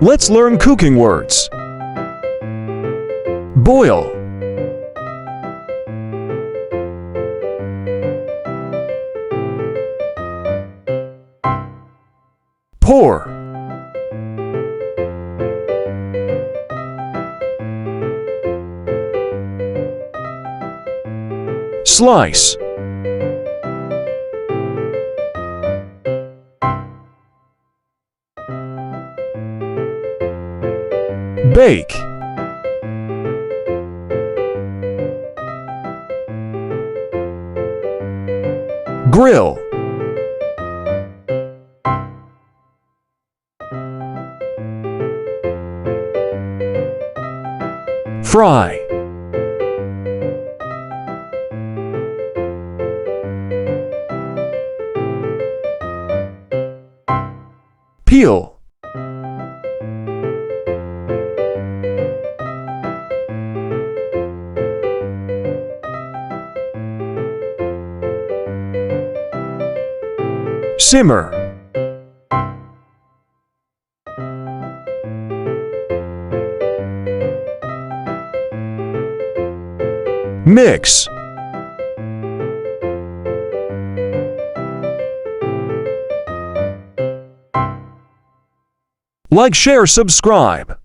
Let's learn cooking words. Boil, pour, slice, bake, grill, fry, peel, simmer, mix, like, share, subscribe.